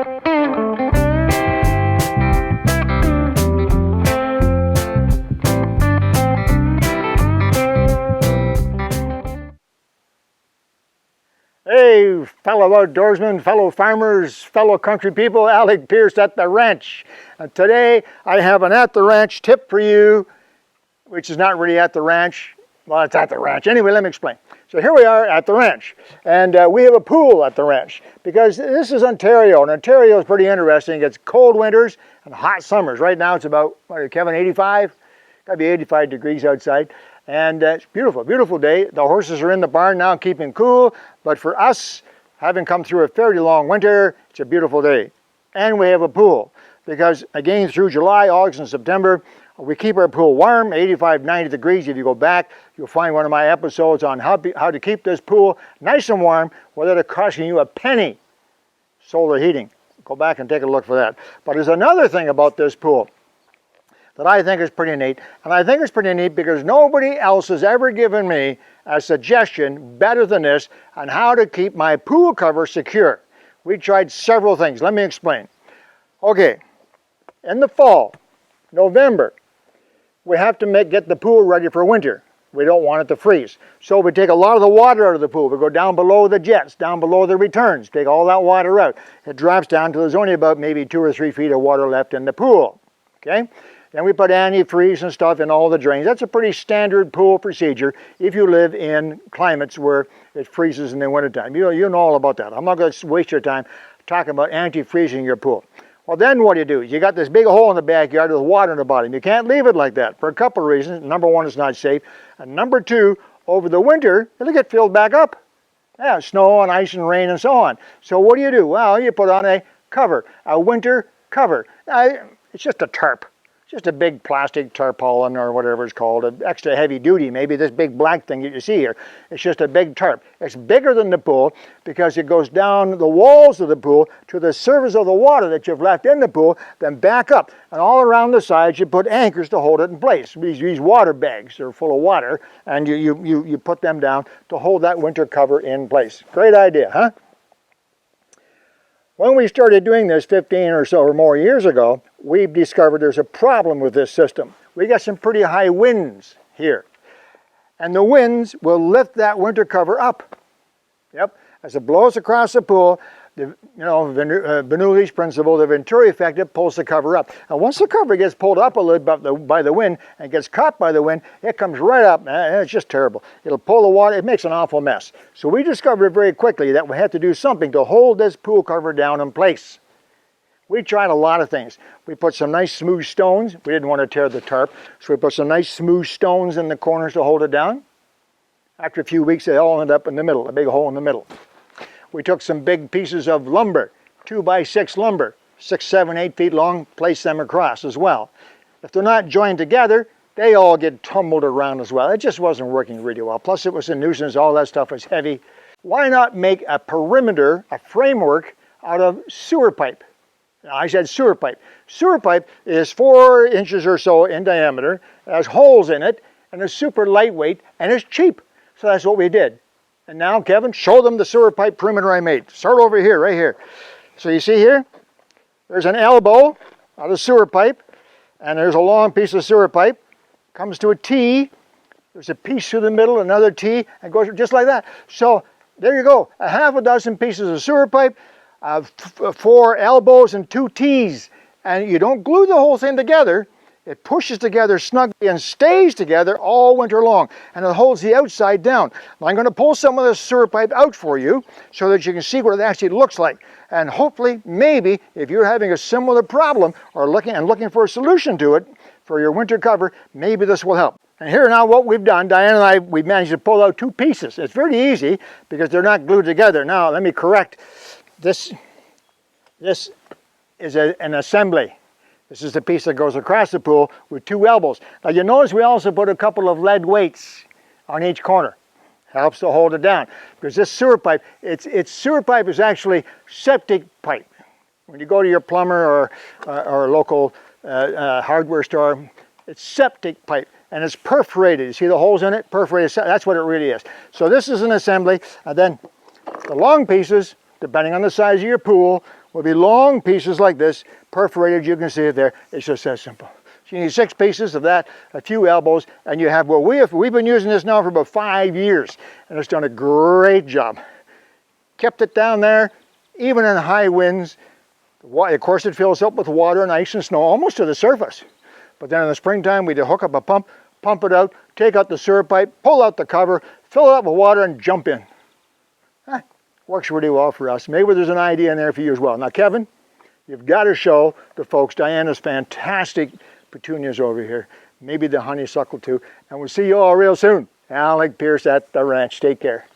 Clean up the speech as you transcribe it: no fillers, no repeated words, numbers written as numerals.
Hey, fellow outdoorsmen, fellow farmers, fellow country people, Alec Peirce at the ranch. Today I have an at the ranch tip for you, which is not really at the ranch. Well, it's at the ranch. Anyway, let me explain. So here we are at the ranch, and we have a pool at the ranch because this is Ontario, and Ontario is pretty interesting. It gets cold winters and hot summers. Right now it's about, what, Kevin, 85? Got to be 85 degrees outside. And it's beautiful, beautiful day. The horses are in the barn now keeping cool, but for us, having come through a fairly long winter, it's a beautiful day. And we have a pool because again through July, August, and September, we keep our pool warm, 85, 90 degrees. If you go back, you'll find one of my episodes on how to keep this pool nice and warm without it costing you a penny. Solar heating. Go back and take a look for that. But there's another thing about this pool that I think is pretty neat. And I think it's pretty neat because nobody else has ever given me a suggestion better than this on how to keep my pool cover secure. We tried several things. Let me explain. Okay, in the fall, November, we have to get the pool ready for winter. We don't want it to freeze. So we take a lot of the water out of the pool. We go down below the jets, down below the returns, take all that water out. It drops down till there's only about maybe 2 or 3 feet of water left in the pool. Okay? Then we put antifreeze and stuff in all the drains. That's a pretty standard pool procedure if you live in climates where it freezes in the wintertime. You know all about that. I'm not going to waste your time talking about antifreezing your pool. Well, then what do? You got this big hole in the backyard with water in the bottom. You can't leave it like that for a couple of reasons. Number one, it's not safe. And number two, over the winter, it'll get filled back up. Yeah, snow and ice and rain and so on. So what do? Well, you put on a cover, a winter cover. It's just a tarp. Just a big plastic tarpaulin or whatever it's called, an extra heavy duty, maybe this big black thing that you see here. It's just a big tarp. It's bigger than the pool because it goes down the walls of the pool to the surface of the water that you've left in the pool, then back up. And all around the sides you put anchors to hold it in place. These water bags, they're full of water, and you put them down to hold that winter cover in place. Great idea, huh? When we started doing this 15 or so or more years ago, we discovered there's a problem with this system. We got some pretty high winds here. And the winds will lift that winter cover up. Yep, as it blows across the pool, Bernoulli's principle, the Venturi effect, it pulls the cover up. And once the cover gets pulled up a little bit by the wind and gets caught by the wind, it comes right up, and it's just terrible. It'll pull the water, it makes an awful mess. So we discovered very quickly that we had to do something to hold this pool cover down in place. We tried a lot of things. We put some nice smooth stones. We didn't want to tear the tarp, so we put some nice smooth stones in the corners to hold it down. After a few weeks, they all ended up in the middle, a big hole in the middle. We took some big pieces of lumber, 2x6 lumber, 6, 7, 8 feet long, placed them across as well. If they're not joined together, they all get tumbled around as well. It just wasn't working really well. Plus it was a nuisance, all that stuff was heavy. Why not make a perimeter, a framework out of sewer pipe? Now, I said sewer pipe. Sewer pipe is 4 inches or so in diameter, has holes in it, and is super lightweight, and it's cheap. So that's what we did. And now, Kevin, show them the sewer pipe perimeter I made. Start over here, right here. So you see here, there's an elbow out of sewer pipe, and there's a long piece of sewer pipe. Comes to a T. There's a piece through the middle, another T, and goes just like that. So there you go, a half a dozen pieces of sewer pipe, 4 elbows and 2 T's. And you don't glue the whole thing together. It pushes together snugly and stays together all winter long, and it holds the outside down. Now I'm going to pull some of this sewer pipe out for you so that you can see what it actually looks like. And hopefully, maybe, if you're having a similar problem or looking for a solution to it for your winter cover, maybe this will help. And here now what we've done, Diane and we managed to pull out 2 pieces. It's very easy because they're not glued together. Now let me correct. This is an assembly. This is the piece that goes across the pool with 2 elbows. Now you notice we also put a couple of lead weights on each corner. Helps to hold it down. Because this sewer pipe, sewer pipe is actually septic pipe. When you go to your plumber or local hardware store, it's septic pipe. And it's perforated. You see the holes in it? Perforated, that's what it really is. So this is an assembly. And then the long pieces, depending on the size of your pool, will be long pieces like this, perforated. You can see it there. It's just that simple. So you need 6 pieces of that, a few elbows, and you have, well, we've been using this now for about 5 years, and it's done a great job. Kept it down there, even in high winds. Of course, it fills up with water and ice and snow, almost to the surface. But then in the springtime, we hook up a pump, pump it out, take out the sewer pipe, pull out the cover, fill it up with water, and jump in. Works really well for us. Maybe there's an idea in there for you as well. Now, Kevin, you've got to show the folks Diana's fantastic petunias over here. Maybe the honeysuckle too. And we'll see you all real soon. Alec Peirce at the ranch. Take care.